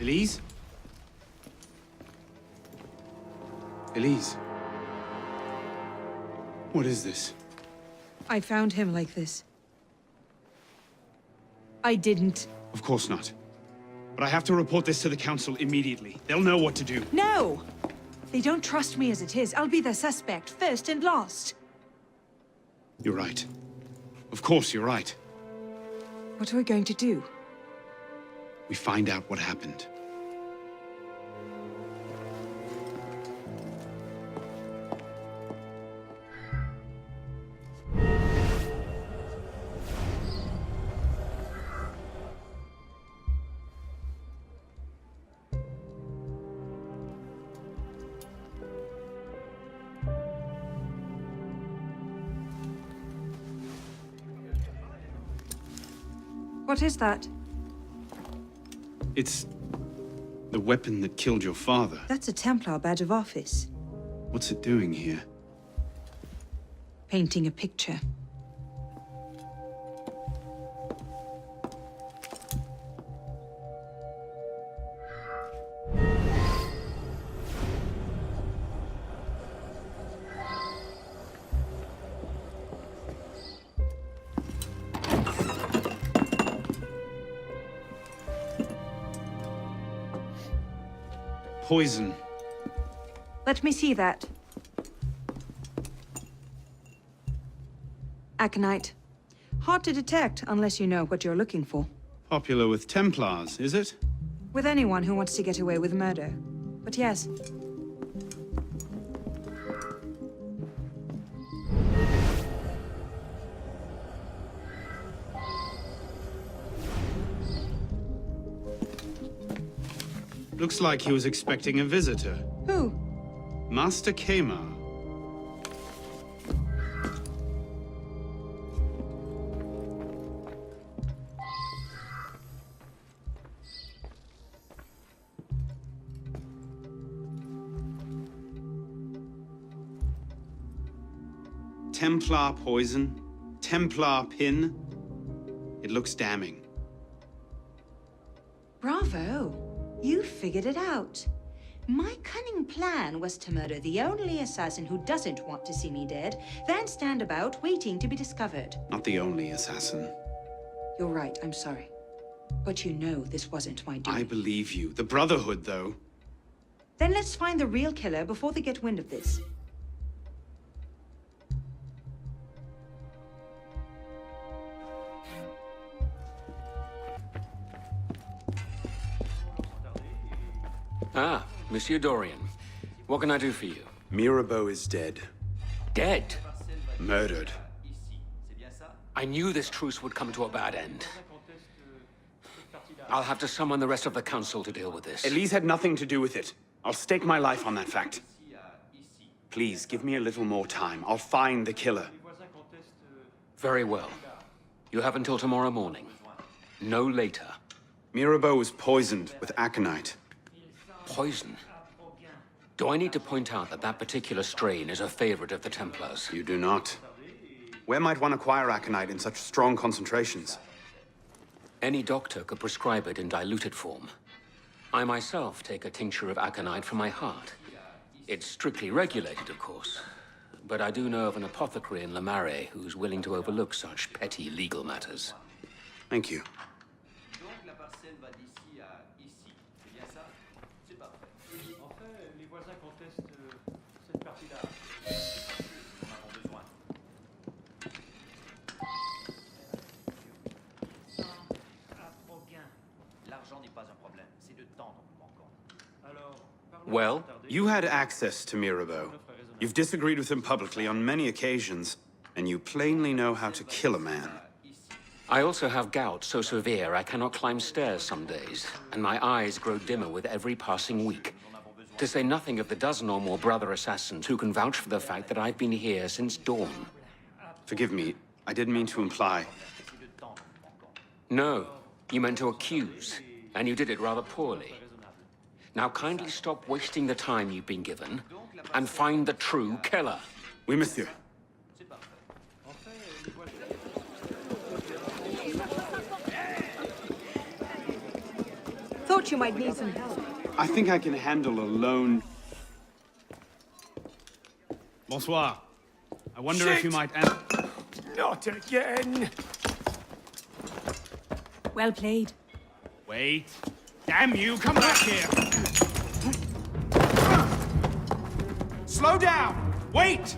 Elise? Elise? What is this? I found him like this. I didn't. Of course not. But I have to report this to the Council immediately. They'll know what to do. No! They don't trust me as it is. I'll be the suspect, first and last. You're right. Of course you're right. What are we going to do? We find out what happened. What is that? It's the weapon that killed your father. That's a Templar badge of office. What's it doing here? Painting a picture. Poison. Let me see that. Aconite. Hard to detect unless you know what you're looking for. Popular with Templars, is it? With anyone who wants to get away with murder. But yes. Looks like he was expecting a visitor. Who? Master Kemar. Templar poison, Templar pin. It looks damning. Bravo! You figured it out. My cunning plan was to murder the only assassin who doesn't want to see me dead, then stand about waiting to be discovered. Not the only assassin. You're right, I'm sorry. But you know this wasn't my doing. I believe you. The Brotherhood, though. Then let's find the real killer before they get wind of this. Ah, Monsieur Dorian. What can I do for you? Mirabeau is dead. Dead? Murdered. I knew this truce would come to a bad end. I'll have to summon the rest of the council to deal with this. Elise had nothing to do with it. I'll stake my life on that fact. Please, give me a little more time. I'll find the killer. Very well. You have until tomorrow morning. No later. Mirabeau was poisoned with aconite. Poison? Do I need to point out that that particular strain is a favorite of the Templars? You do not. Where might one acquire aconite in such strong concentrations? Any doctor could prescribe it in diluted form. I myself take a tincture of aconite for my heart. It's strictly regulated, of course. But I do know of an apothecary in Le Marais who's willing to overlook such petty legal matters. Thank you. Well? You had access to Mirabeau. You've disagreed with him publicly on many occasions, and you plainly know how to kill a man. I also have gout so severe I cannot climb stairs some days, and my eyes grow dimmer with every passing week. To say nothing of the dozen or more brother assassins who can vouch for the fact that I've been here since dawn. Forgive me, I didn't mean to imply. No, you meant to accuse, and you did it rather poorly. Now kindly stop wasting the time you've been given, and find the true killer. Oui, monsieur. thought you might need some help. I think I can handle a lone... Bonsoir. I wonder if you might... Not again! Well played. Wait. Damn you, come back here! Slow down! Wait!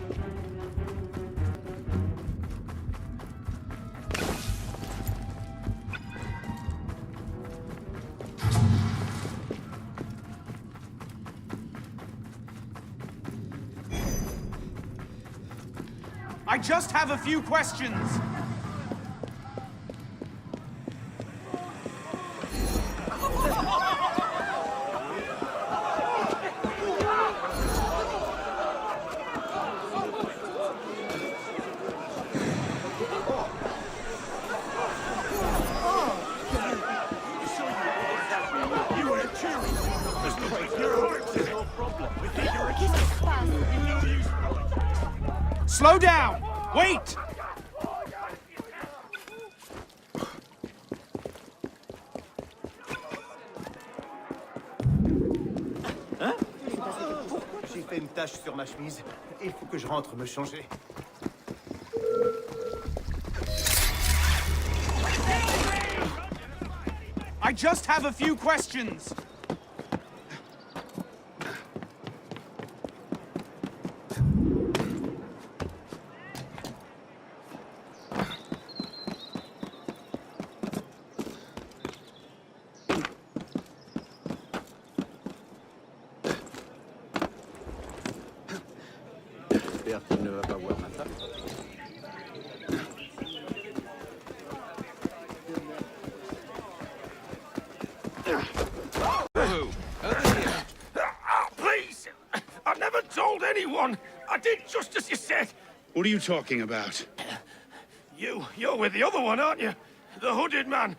I just have a few questions. Slow down! Wait! Hein? J'ai fait une tache sur ma chemise. Il faut que je rentre me changer. I just have a few questions. J'espère qu'il ne va pas voir ma femme. Please! I never told anyone! I did just as you said! What are you talking about? You're with the other one, aren't you? The hooded man.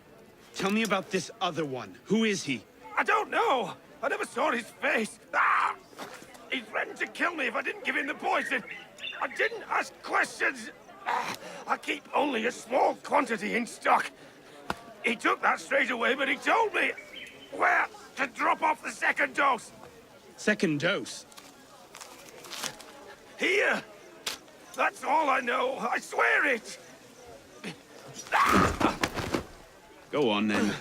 Tell me about this other one. Who is he? I don't know! I never saw his face. Ah! He threatened to kill me if I didn't give him the poison. I didn't ask questions. Ah, I keep only a small quantity in stock. He took that straight away, but he told me where to drop off the second dose. Second dose? Here. That's all I know. I swear it. Go on, then.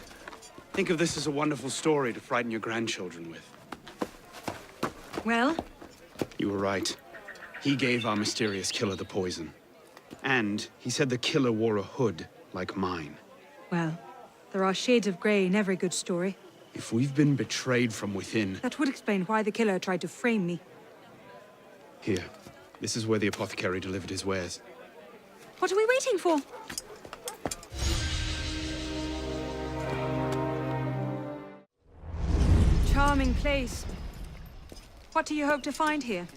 Think of this as a wonderful story to frighten your grandchildren with. Well? You were right. He gave our mysterious killer the poison. And he said the killer wore a hood like mine. Well, there are shades of grey in every good story. If we've been betrayed from within... That would explain why the killer tried to frame me. Here. This is where the apothecary delivered his wares. What are we waiting for? Charming place. What do you hope to find here?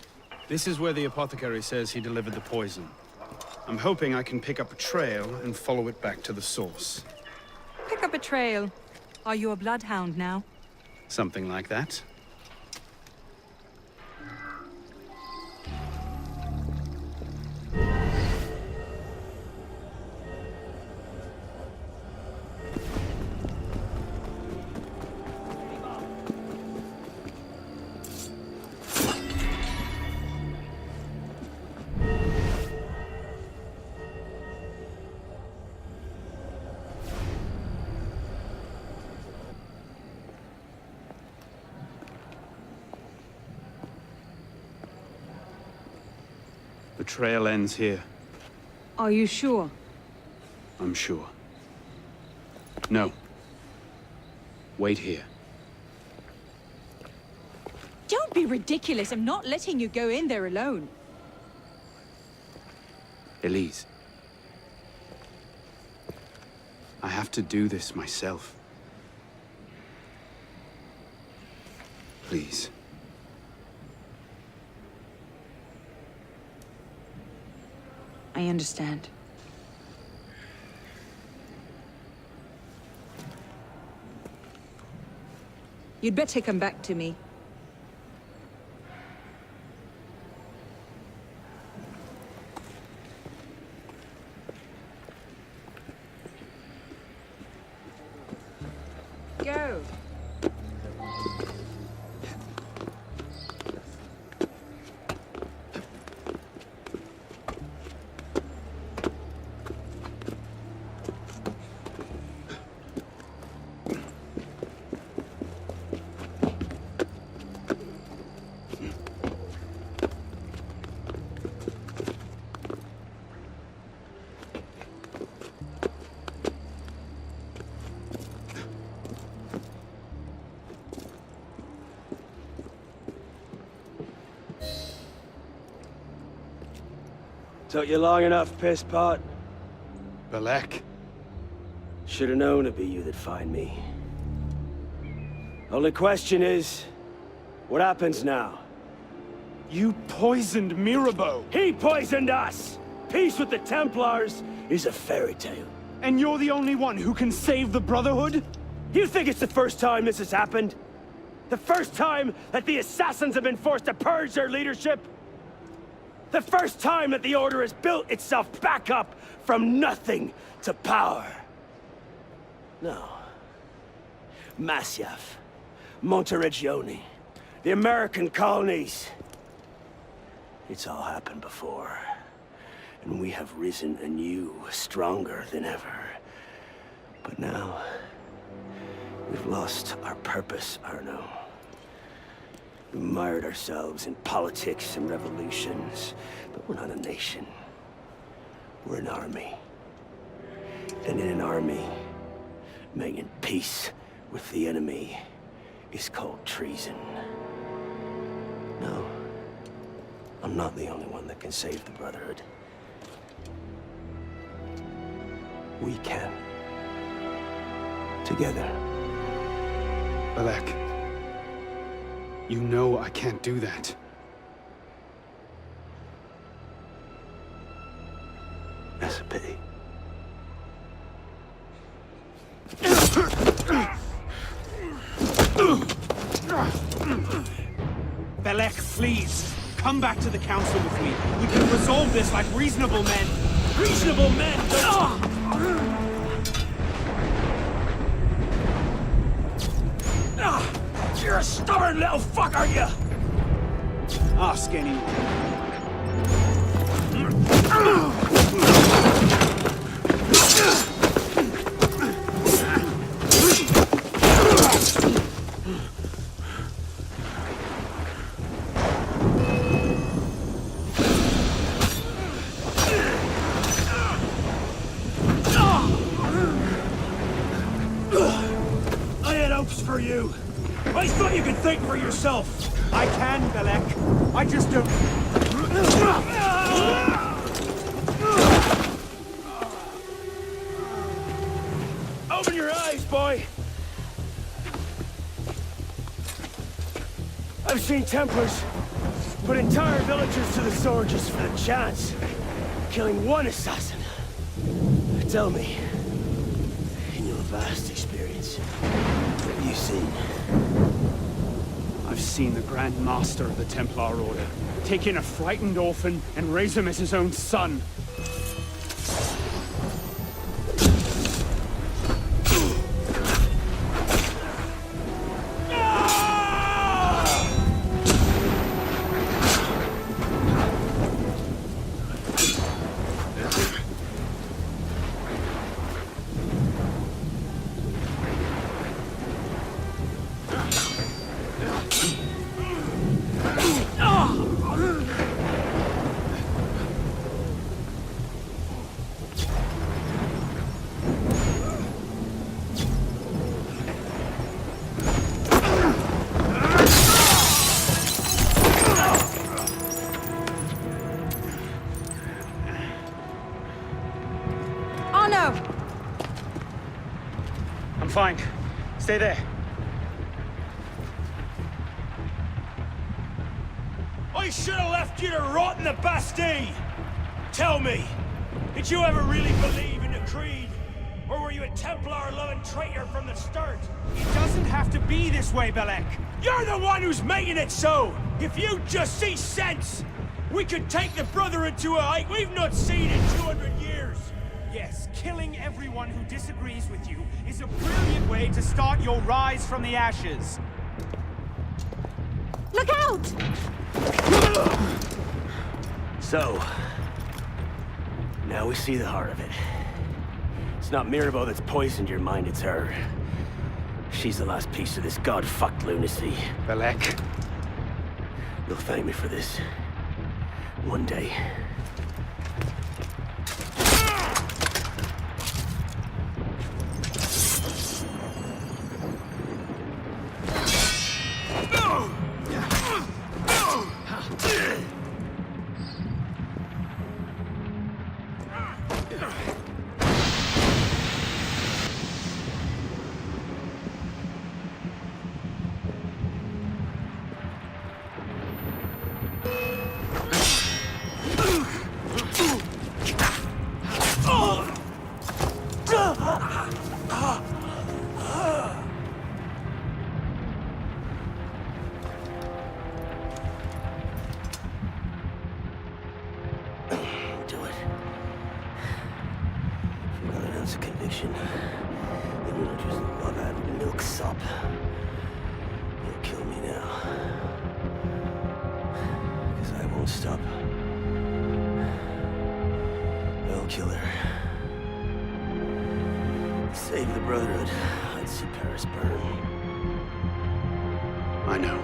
This is where the apothecary says he delivered the poison. I'm hoping I can pick up a trail and follow it back to the source. Pick up a trail. Are you a bloodhound now? Something like that. The trail ends here. Are you sure? I'm sure. No. Wait here. Don't be ridiculous. I'm not letting you go in there alone. Elise. I have to do this myself. Please. I understand. You'd better come back to me. Go. Took you long enough, piss pot. Belek. Should've known it'd be you that'd find me. Only question is, what happens now? You poisoned Mirabeau! He poisoned us! Peace with the Templars is a fairy tale. And you're the only one who can save the Brotherhood? You think it's the first time this has happened? The first time that the Assassins have been forced to purge their leadership? The first time that the Order has built itself back up from nothing to power? No. Masyaf, Monteregione, the American colonies. It's all happened before. And we have risen anew, stronger than ever. But now, we've lost our purpose, Arno. We mired ourselves in politics and revolutions, but we're not a nation. We're an army. And in an army, making peace with the enemy is called treason. No, I'm not the only one that can save the Brotherhood. We can. Together. Belek. You know I can't do that. That's a pity. Belek, please. Come back to the council with me. We can resolve this like reasonable men. Reasonable men! You're a stubborn little fuck, are you? Ask anyone. I had hopes for you. I thought you could think for yourself. I can, Belek. I just don't... Open your eyes, boy. I've seen Templars put entire villages to the sword just for the chance of killing one assassin. Tell me, in your vast experience, what have you seen? I've seen the Grand Master of the Templar Order take in a frightened orphan and raise him as his own son. I'm fine. Stay there. I should have left you to rot in the Bastille! Tell me, did you ever really believe in the Creed? Or were you a Templar-loving traitor from the start? It doesn't have to be this way, Belek. You're the one who's making it so! If you just see sense, we could take the Brotherhood to a height we've not seen in 200 years! Yes, killing everyone who disagrees with you is a brilliant way to start your rise from the ashes. Look out! So, now we see the heart of it. It's not Mirabeau that's poisoned your mind, it's her. She's the last piece of this god-fucked lunacy. Belek. You'll thank me for this. One day. stop. You'll kill me now. 'Cause I won't stop. I'll kill her. Save the Brotherhood. I'd see Paris burn. I know.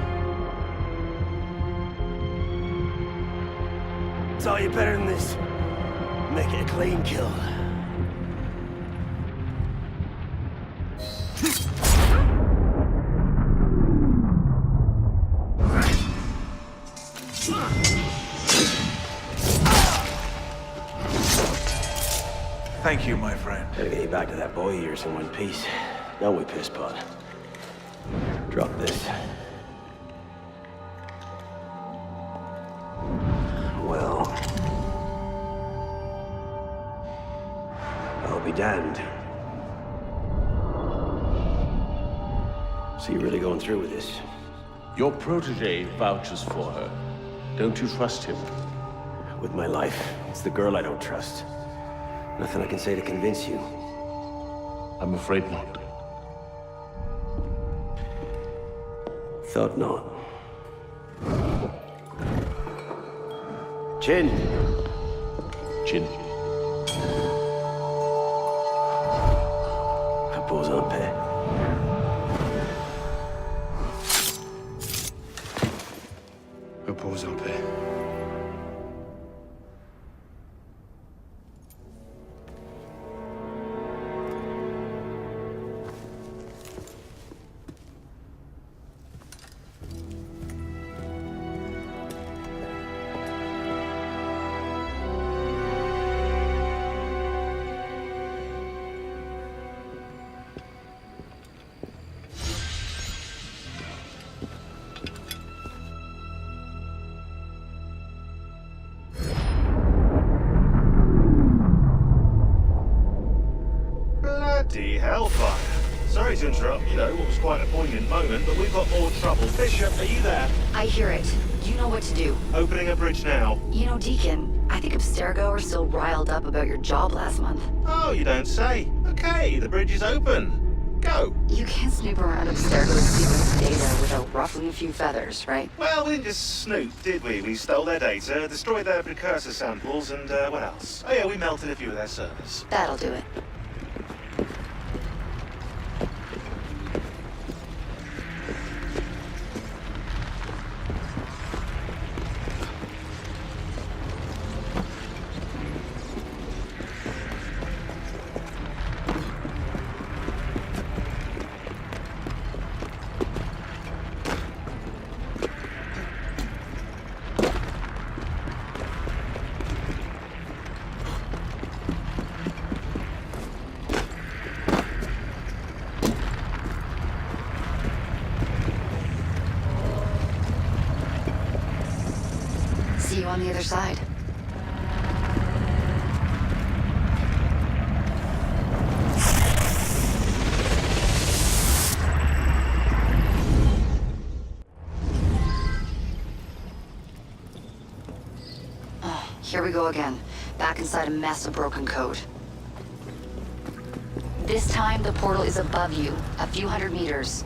Saw you better than this. Make it a clean kill. Thank you, my friend. Gotta get you back to that boy of yours in one piece. Don't we, pisspot? Drop this. Well... I'll be damned. So you're really going through with this? Your protege vouches for her. Don't you trust him? With my life. It's the girl I don't trust. Nothing I can say to convince you. I'm afraid not. Thought not. Chin. Chin. Repose en paix. Repose en paix. Bloody hellfire. Sorry to interrupt, what was quite a poignant moment, but we've got more trouble. Bishop, are you there? I hear it. You know what to do. Opening a bridge now. Deacon, I think Abstergo are still riled up about your job last month. Oh, you don't say. Okay, the bridge is open. Go. You can't snoop around Abstergo's secret data without ruffling a few feathers, right? Well, we didn't just snoop, did we? We stole their data, destroyed their precursor samples, and what else? Oh yeah, we melted a few of their servers. That'll do it. See you on the other side. Here we go again. Back inside a mess of broken code. This time, the portal is above you, a few hundred meters.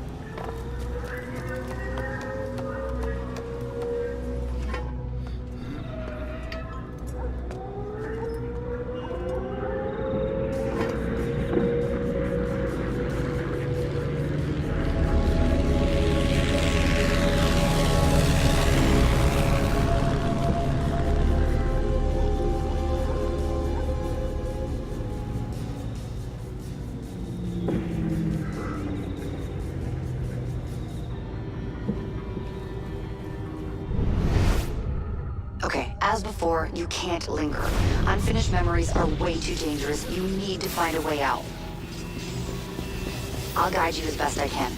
As before, you can't linger. Unfinished memories are way too dangerous. You need to find a way out. I'll guide you as best I can.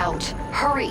out. Hurry!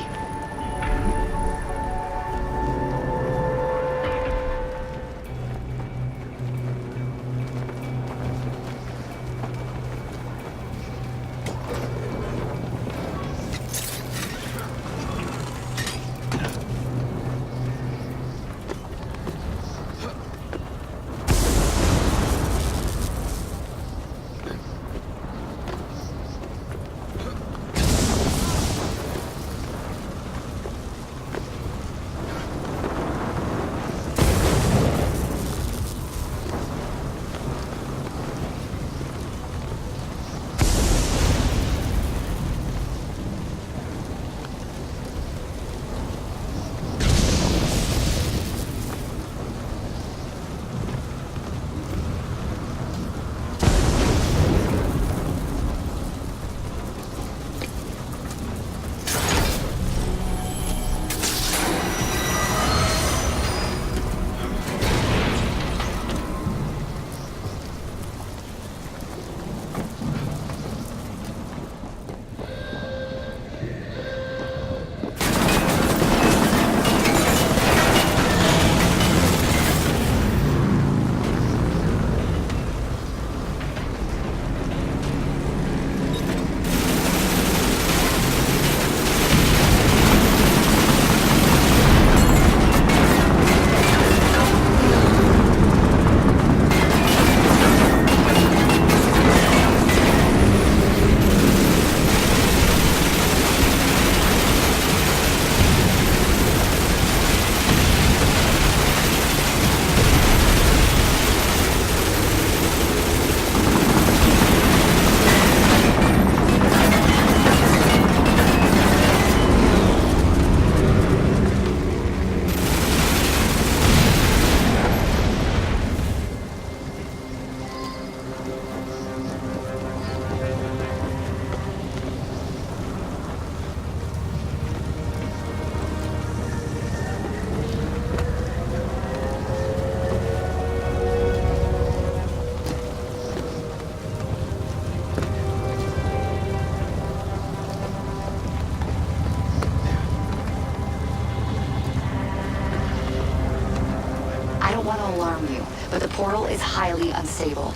But the portal is highly unstable.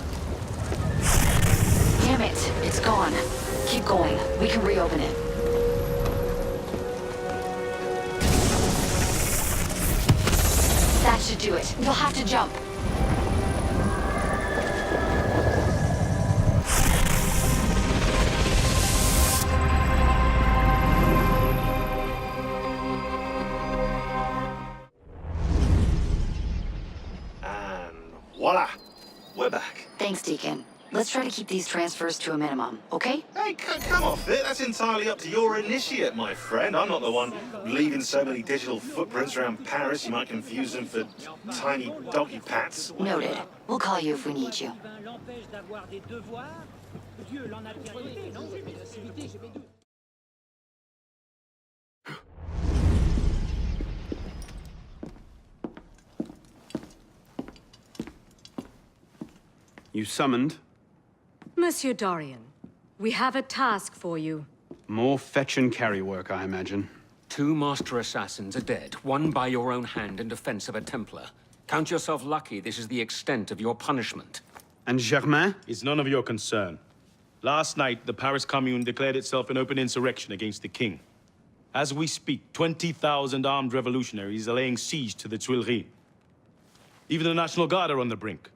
Damn it, it's gone. Keep going. We can reopen it. That should do it. You'll have to jump. Voila! We're back. Thanks, Deacon. Let's try to keep these transfers to a minimum, okay? Hey, come off it. That's entirely up to your initiate, my friend. I'm not the one leaving so many digital footprints around Paris you might confuse them for tiny doggy pats. Noted. We'll call you if we need you. You summoned? Monsieur Dorian, we have a task for you. More fetch and carry work, I imagine. 2 master assassins are dead, one by your own hand in defense of a Templar. Count yourself lucky this is the extent of your punishment. And Germain? It's none of your concern. Last night, the Paris Commune declared itself an open insurrection against the king. As we speak, 20,000 armed revolutionaries are laying siege to the Tuileries. Even the National Guard are on the brink.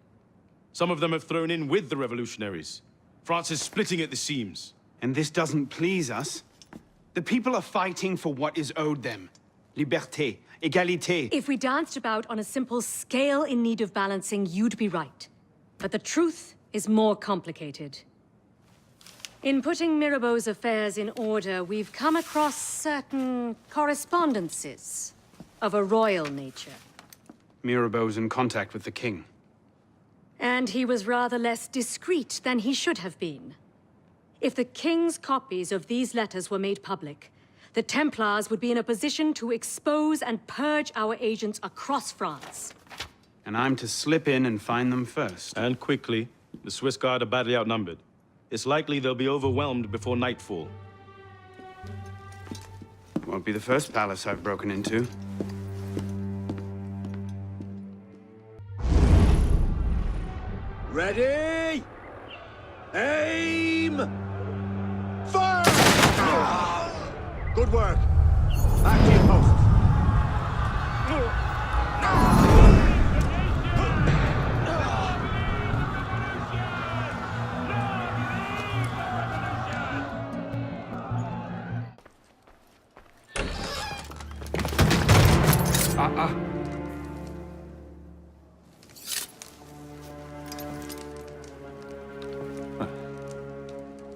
Some of them have thrown in with the revolutionaries. France is splitting at the seams. And this doesn't please us. The people are fighting for what is owed them. Liberté, égalité. If we danced about on a simple scale in need of balancing, you'd be right. But the truth is more complicated. In putting Mirabeau's affairs in order, we've come across certain correspondences of a royal nature. Mirabeau's in contact with the king. And he was rather less discreet than he should have been. If the king's copies of these letters were made public, the Templars would be in a position to expose and purge our agents across France. And I'm to slip in and find them first. And quickly. The Swiss Guard are badly outnumbered. It's likely they'll be overwhelmed before nightfall. Won't be the first palace I've broken into. Ready? Aim! Fire! Good work. Back to your posts.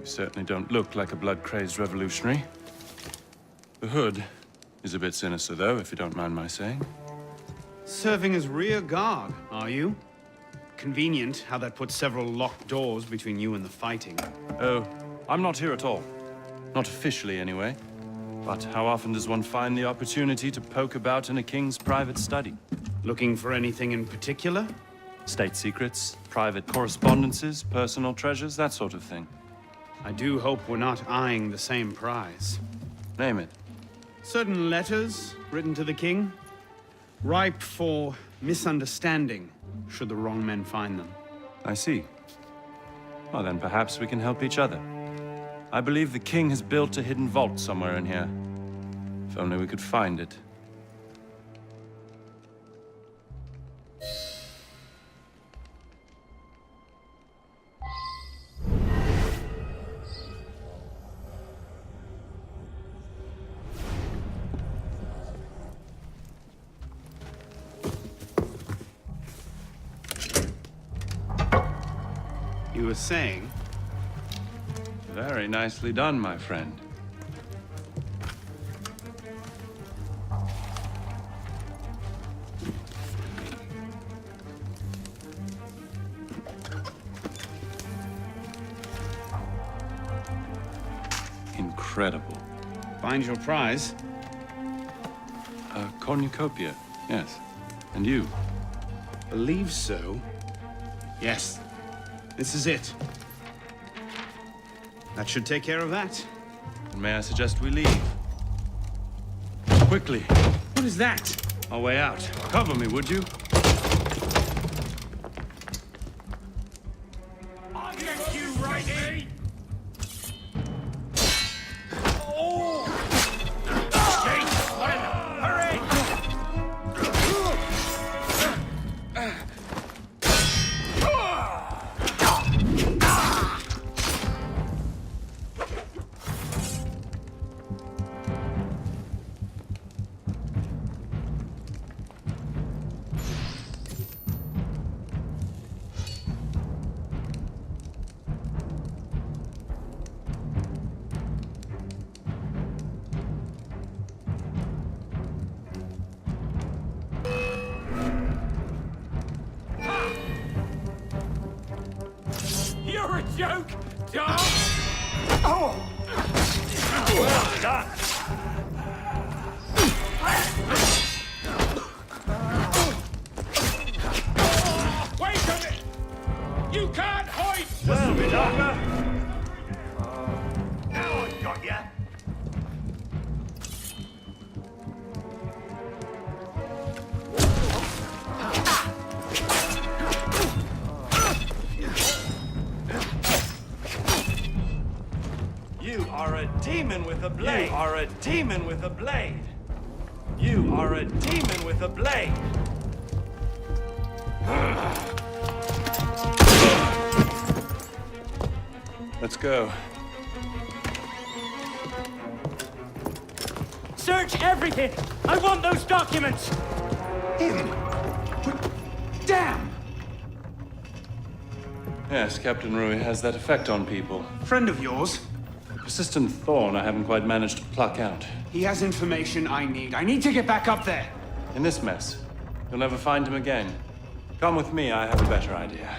You certainly don't look like a blood-crazed revolutionary. The hood is a bit sinister, though, if you don't mind my saying. Serving as rear guard, are you? Convenient how that puts several locked doors between you and the fighting. Oh, I'm not here at all. Not officially, anyway. But how often does one find the opportunity to poke about in a king's private study? Looking for anything in particular? State secrets, private correspondences, personal treasures, that sort of thing. I do hope we're not eyeing the same prize. Name it. Certain letters written to the king, ripe for misunderstanding, should the wrong men find them. I see. Well, then perhaps we can help each other. I believe the king has built a hidden vault somewhere in here. If only we could find it. You were saying? Very nicely done, my friend. Incredible. Find your prize? A cornucopia, yes. And you? Believe so. Yes. This is it. That should take care of that. And may I suggest we leave? Quickly. What is that? Our way out. Cover me, would you? I'll get you, righty! You're a joke, Dom! Oh! Well done! Wait a minute! You can't hide! Well, me doctor. Now I've got ya! You are a demon with a blade. You are a demon with a blade. You are a demon with a blade. Let's go. Search everything! I want those documents! Him! Damn! Yes, Captain Rui has that effect on people. Friend of yours? A persistent thorn I haven't quite managed to pluck out. He has information I need. I need to get back up there. In this mess, you'll never find him again. Come with me, I have a better idea.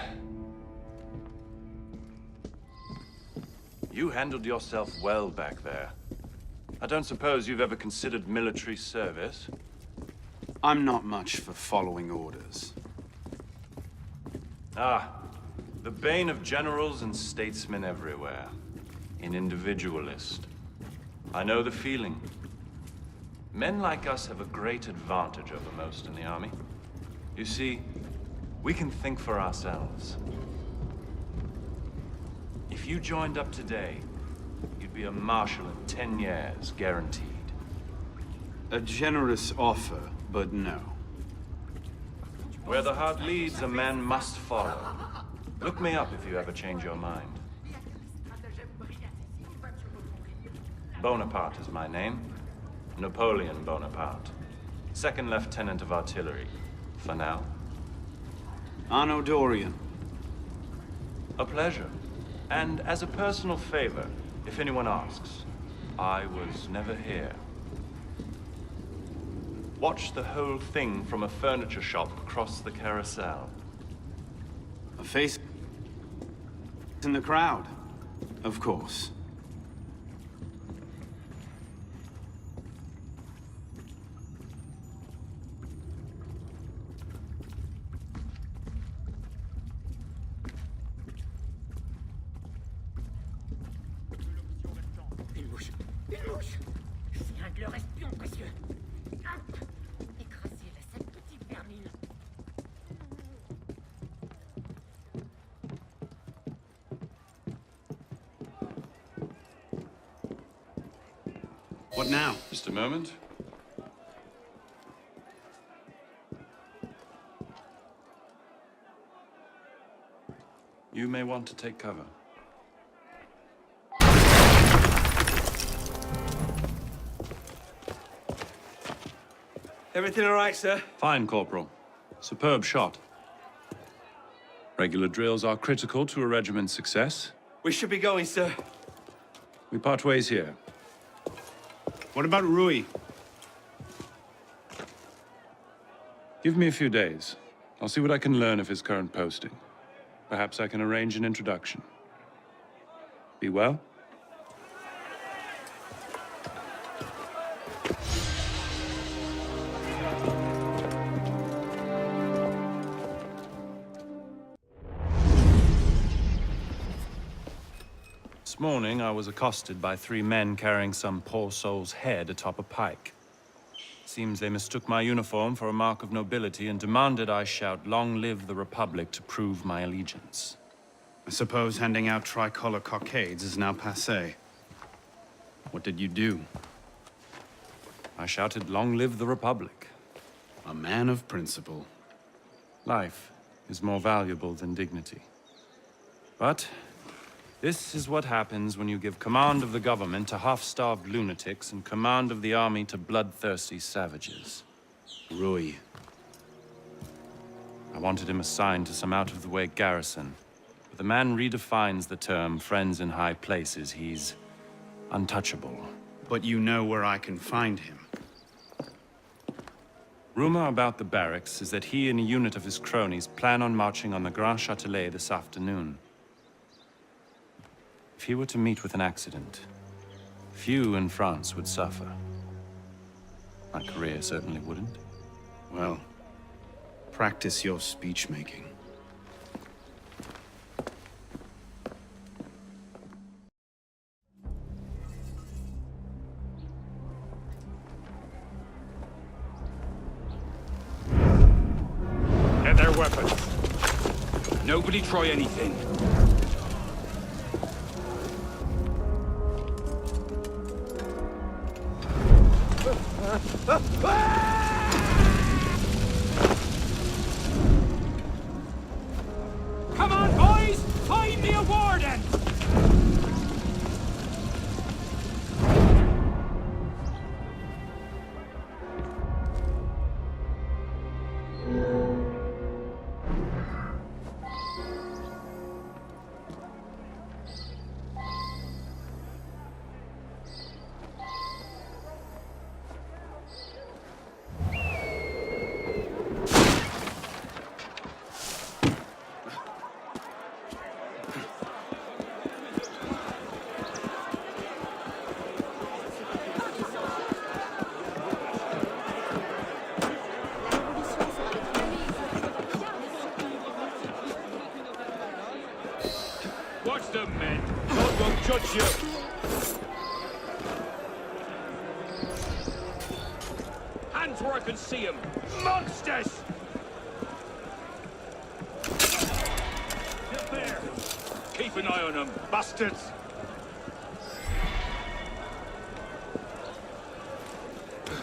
You handled yourself well back there. I don't suppose you've ever considered military service? I'm not much for following orders. Ah, the bane of generals and statesmen everywhere. An individualist. I know the feeling. Men like us have a great advantage over most in the army. You see, we can think for ourselves. If you joined up today, you'd be a marshal in 10 years, guaranteed. A generous offer, but no. Where the heart leads, a man must follow. Look me up if you ever change your mind. Bonaparte is my name. Napoleon Bonaparte. Second Lieutenant of Artillery. For now. Arno Dorian. A pleasure. And as a personal favor, if anyone asks, I was never here. Watch the whole thing from a furniture shop across the carousel. A face in the crowd, of course. What now? Just a moment. You may want to take cover. Everything all right, sir? Fine, Corporal. Superb shot. Regular drills are critical to a regiment's success. We should be going, sir. We part ways here. What about Rui? Give me a few days. I'll see what I can learn of his current posting. Perhaps I can arrange an introduction. Be well? This morning, I was accosted by 3 men carrying some poor soul's head atop a pike. Seems they mistook my uniform for a mark of nobility and demanded I shout, "Long live the Republic," to prove my allegiance. I suppose handing out tricolor cockades is now passé. What did you do? I shouted, "Long live the Republic." A man of principle. Life is more valuable than dignity. But this is what happens when you give command of the government to half-starved lunatics and command of the army to bloodthirsty savages. Rui. I wanted him assigned to some out-of-the-way garrison. But the man redefines the term friends in high places. He's untouchable. But you know where I can find him. Rumor about the barracks is that he and a unit of his cronies plan on marching on the Grand Châtelet this afternoon. If he were to meet with an accident, few in France would suffer. My career certainly wouldn't. Well, practice your speech-making. Get their weapons. Nobody try anything. Come on, boys! Find me a warden! Watch them, men. God won't judge you. hands where I can see them! Monsters! Get there! Keep an eye on them, bastards!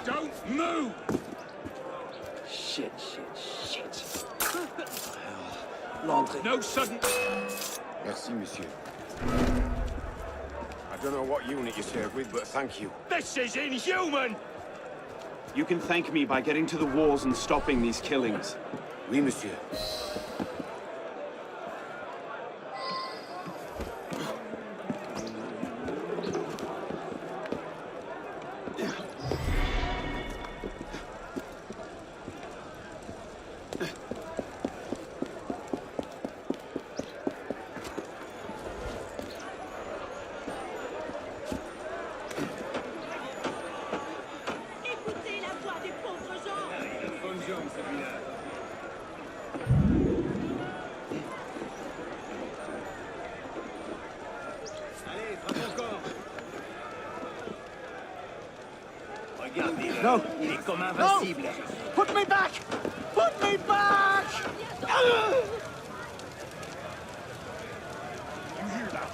Don't move! Shit. No sudden... Merci, monsieur. I don't know what unit you serve with, but thank you. This is inhuman! You can thank me by getting to the walls and stopping these killings. Oui, monsieur. No! Put me back! Put me back! You hear that?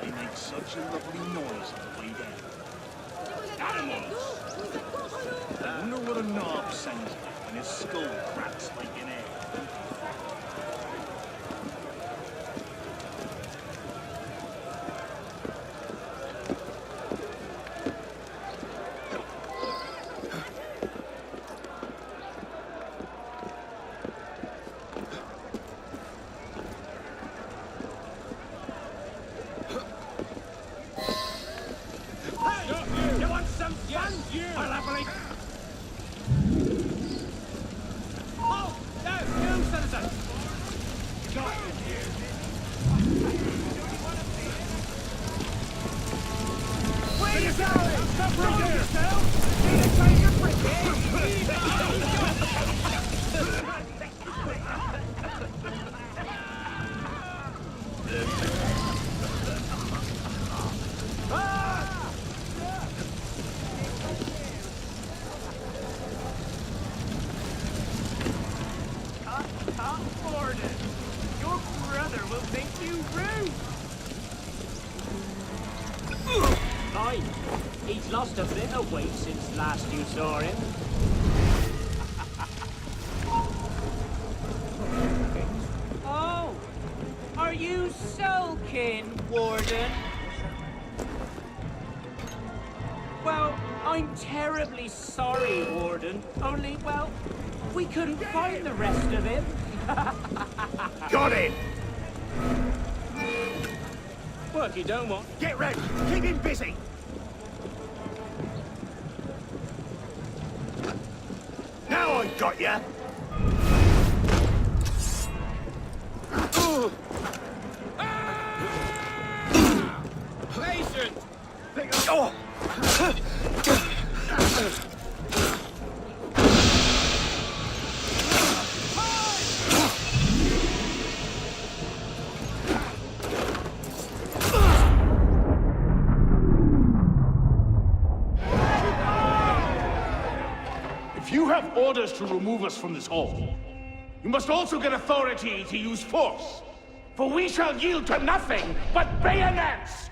They make such a lovely noise on the way down. Animals! I wonder what a knob sounds like when his skull cracks like an egg. He's lost a bit of weight since last you saw him. Oh, are you sulking, Warden? Well, I'm terribly sorry, Warden. Only, well, we couldn't find the rest of him. Got it! Work you don't want. Get ready! Keep him busy! Now I got ya! Patient! Oh! If you have orders to remove us from this hall, you must also get authority to use force. For we shall yield to nothing but bayonets!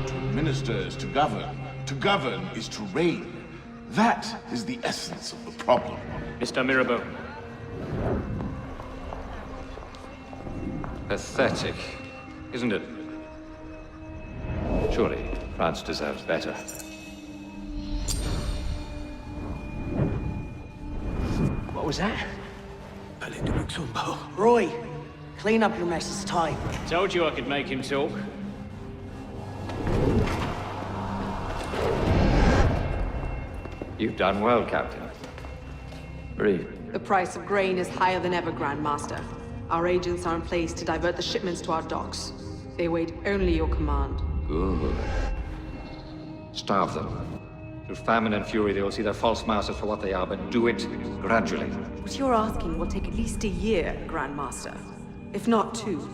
To administer is to govern. To govern is to reign. That is the essence of the problem. Mr. Mirabeau. Pathetic, isn't it? Surely France deserves better. What was that? Roy, clean up your mess, it's time. Told you I could make him talk. You've done well, Captain. Breathe. The price of grain is higher than ever, Grand Master. Our agents are in place to divert the shipments to our docks. They wait only your command. Good. Starve them. Through famine and fury, they will see their false masters for what they are, but do it gradually. What you're asking will take at least a year, Grand Master. If not 2.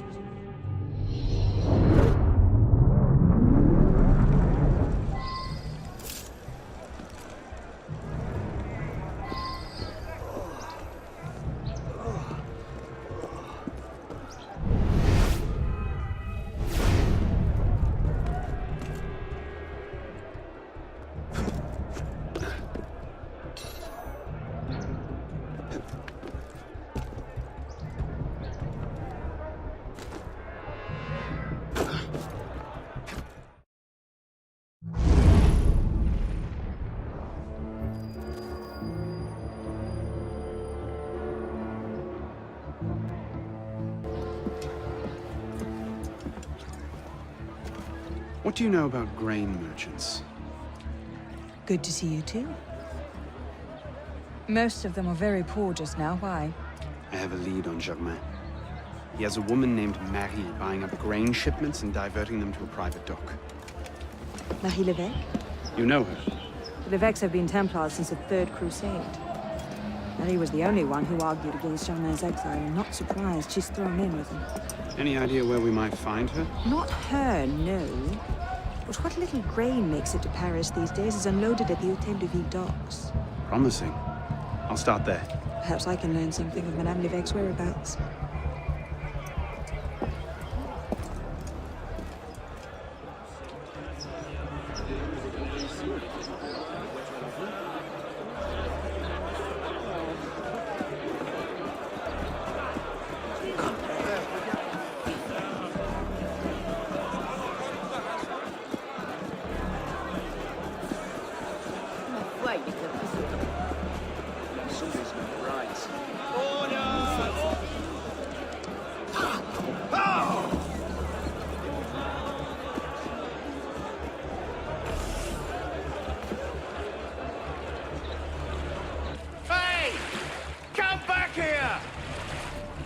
What do you know about grain merchants? Good to see you too. Most of them are very poor just now. Why? I have a lead on Germain. He has a woman named Marie buying up grain shipments and diverting them to a private dock. Marie Levesque? You know her? The Levesques have been Templars since the Third Crusade. Marie was the only one who argued against Germain's exile. I'm not surprised she's thrown in with him. Any idea where we might find her? Not her, no. But what little grain makes it to Paris these days is unloaded at the Hôtel de Ville docks. Promising. I'll start there. Perhaps I can learn something of Madame Levesque's whereabouts.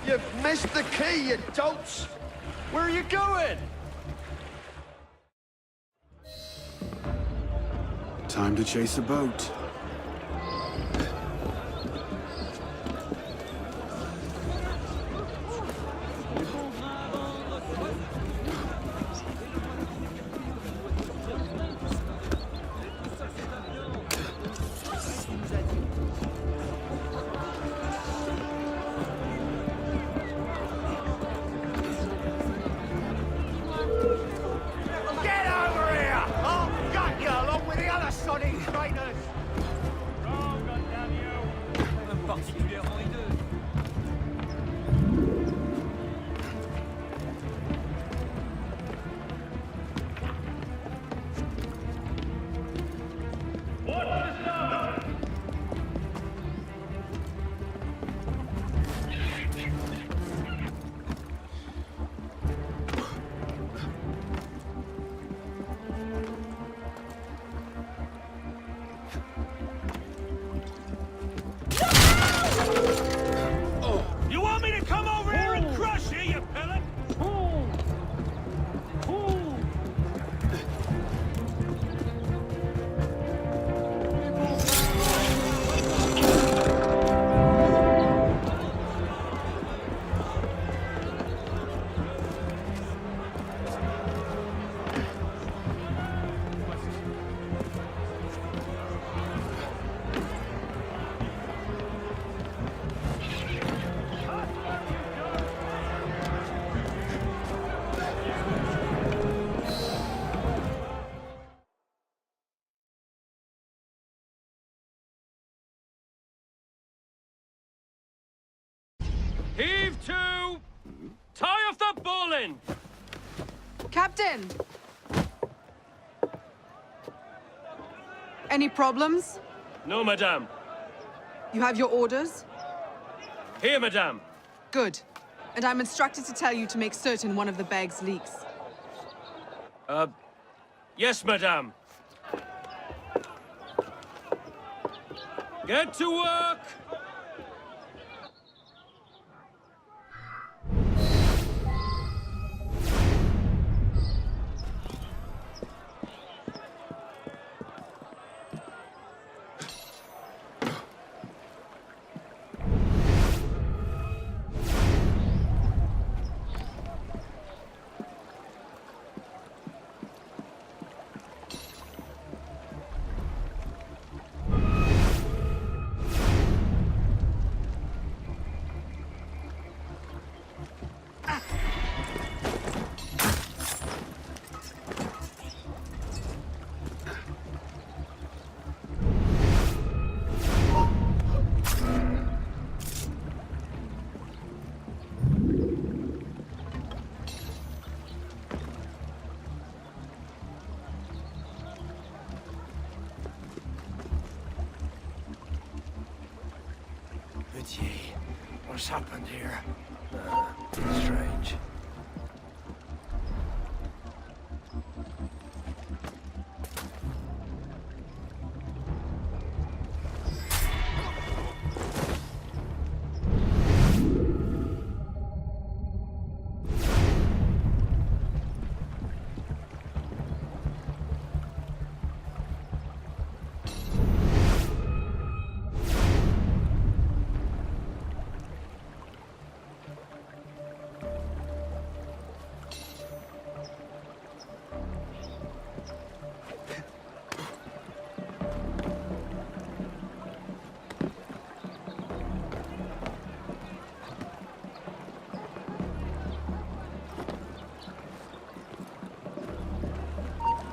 You've missed the key, you dolts! Where are you going? Time to chase a boat. You want me to come over here and crush you, you pillar? Heave to! Tie off the bowline! Captain! Any problems? No, madame. You have your orders? Here, madame. Good. And I'm instructed to tell you to make certain one of the bags leaks. Yes, madame. Get to work! What's happened here? Strange.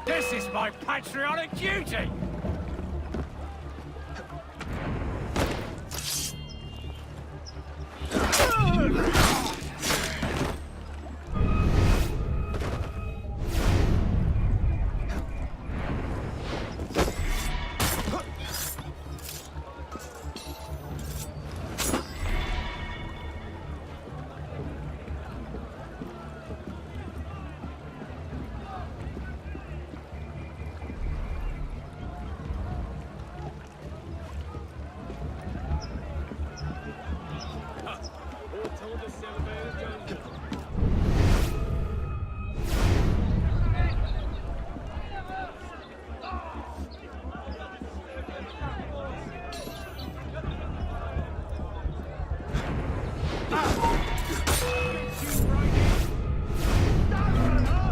This is my patriotic duty!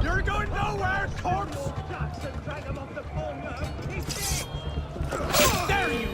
You're going nowhere, corpse! Drag him off the phone. He's dead! There you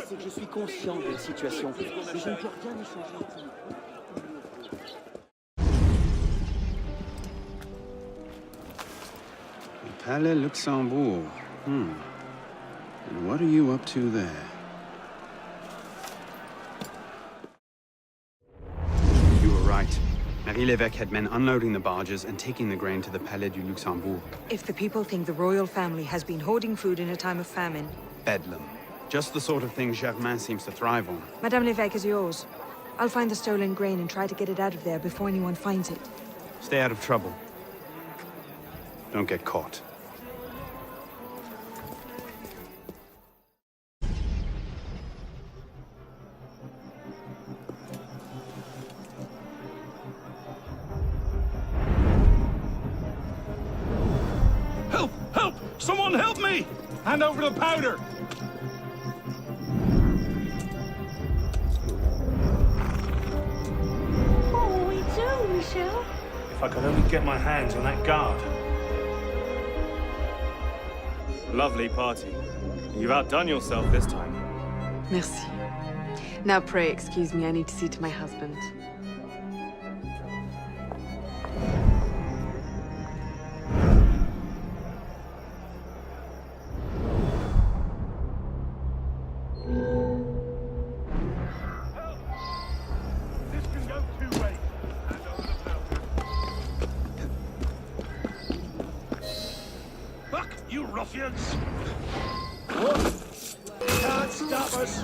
C'est que je suis conscient de la situation, et je ne peux rien y changer. Palais Luxembourg. And what are you up to there? You were right. Marie Lévesque had men unloading the barges and taking the grain to the Palais du Luxembourg. If the people think the royal family has been hoarding food in a time of famine... Bedlam. Just the sort of thing Germain seems to thrive on. Madame Lévesque is yours. I'll find the stolen grain and try to get it out of there before anyone finds it. Stay out of trouble. Don't get caught. Help! Help! Someone help me! Hand over the powder! What will we do, Michel? If I could only get my hands on that guard. Lovely party. You've outdone yourself this time. Merci. Now pray excuse me, I need to see to my husband. ruffians! Can't stop us!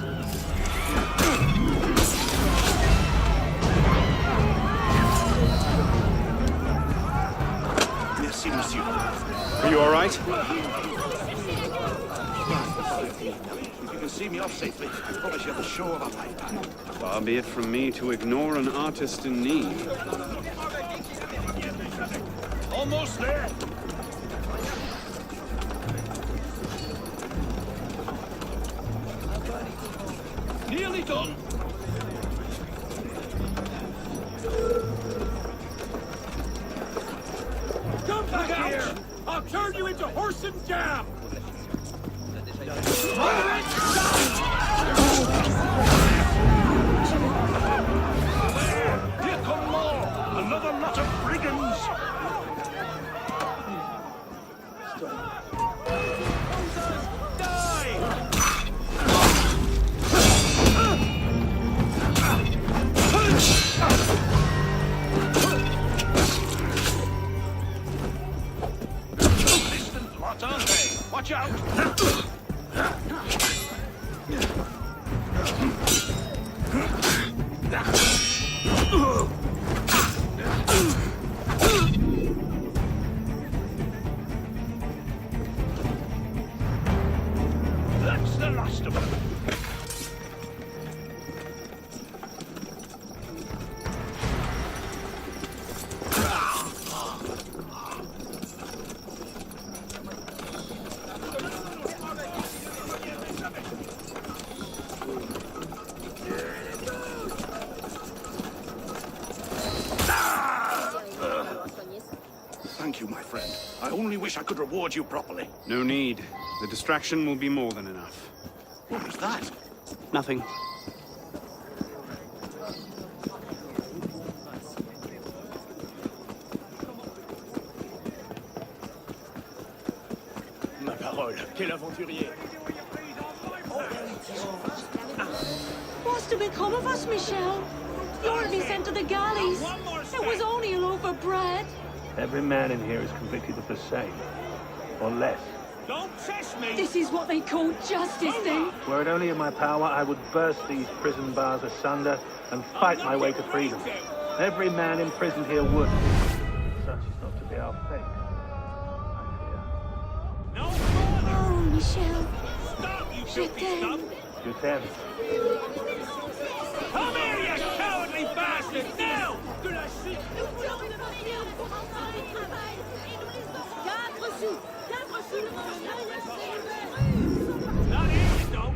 Merci, monsieur. Are you all right? If you can see me off safely, I promise you the show of a lifetime. Far be it from me to ignore an artist in need. Almost there! Nearly done! Come back here! I'll turn you into horse and jam! Here come more! Another lot of brigands! Distant lot, aren't they? Watch out! That's the last of them. Thank you, my friend. I only wish I could reward you properly. No need. The distraction will be more than enough. What was that? Nothing. Ma parole, quel aventurier! What's to become of us, Michel? You're to be sent to the galleys. It was only a loaf of bread. Every man in here is convicted of the same, or less. Don't test me! This is what they call justice, then? Were it only in my power, I would burst these prison bars asunder and fight my way to freedom. Every man imprisoned here would. Such is not to be our fate, I fear. Oh, Michel. Stop, you Je filthy t'aime. scum! You tell me. Come here, you cowardly bastard! Now! Not easy, though.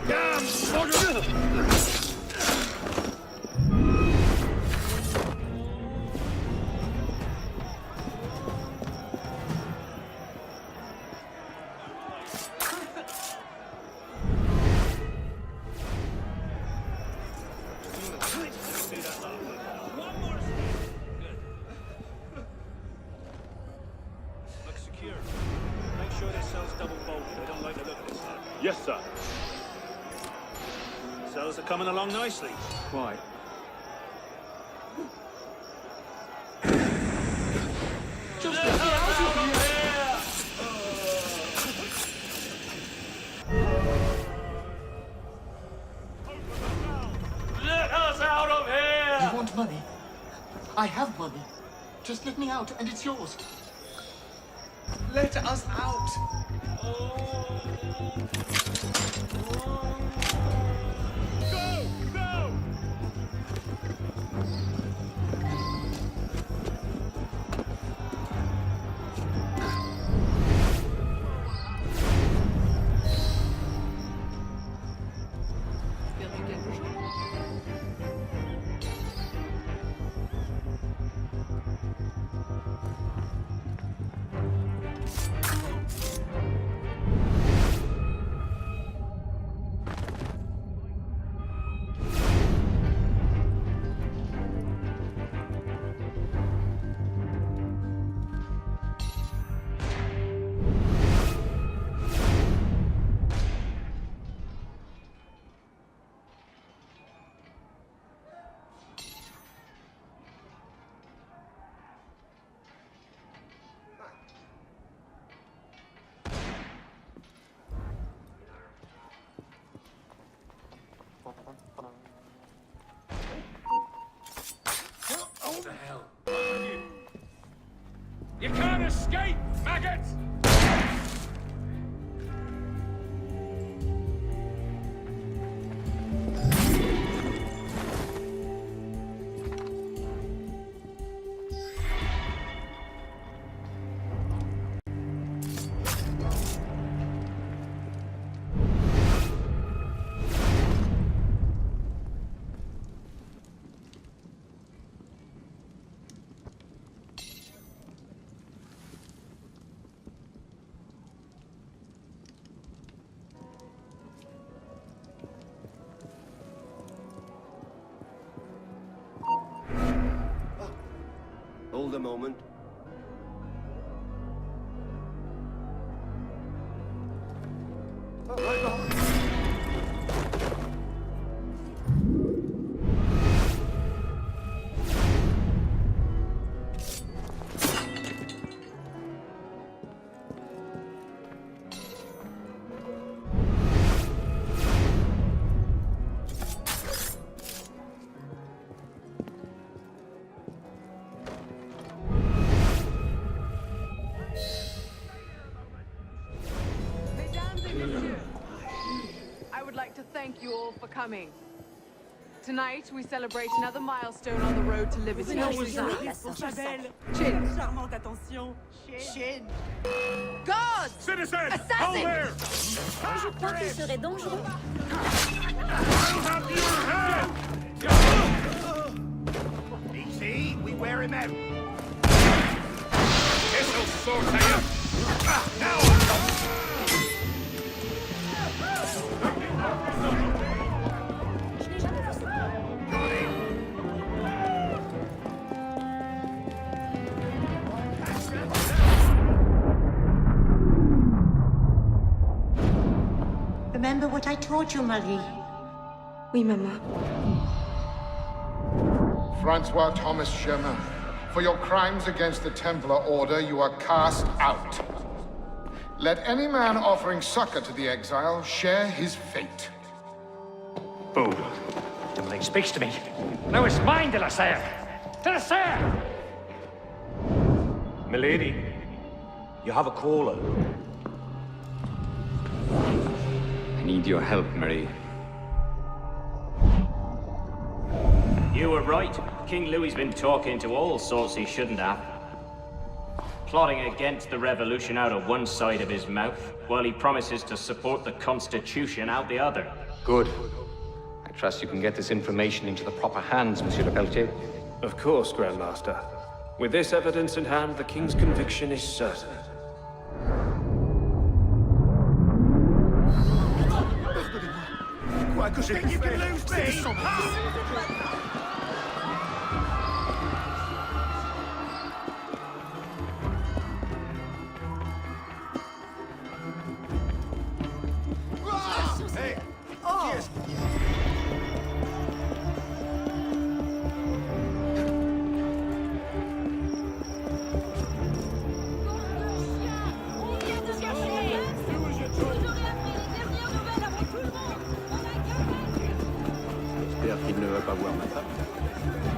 Damn soldier! Looks secure. Make sure this cell's double bolted. I don't like the look of this stuff. Yes, sir. Cells are coming along nicely. Quite. Just get out of here! Let us out of here! You want money? I have money. Just let me out and it's yours. Let us out! Go! Go! You can't escape, maggot! Hold a moment. I would like to thank you all for coming. Tonight, we celebrate another milestone on the road to liberty. Chin. Chin. Guards! Citizen! Assassin! Hold there! Je crois qu'il serait dangereux. I'll have your head! Easy, we wear him out. This'll sort you! Now! Remember what I taught you, Marie? Oui, Maman. Francois Thomas Chemin, for your crimes against the Templar Order, you are cast out. Let any man offering succor to the exile share his fate. Fool. Demolay speaks to me. No, it's mine, de la Serre! De la Serre! Milady, you have a caller. I need your help, Marie. You were right. King Louis's been talking to all sorts he shouldn't have. Plotting against the revolution out of one side of his mouth, while he promises to support the Constitution out the other. Good. I trust you can get this information into the proper hands, Monsieur le Pelletier. Of course, Grandmaster. With this evidence in hand, the King's conviction is certain. Quoi que j'ai pu faire, c'est sans Hey! Oh! Yes. J'espère qu'il ne va pas voir ma femme.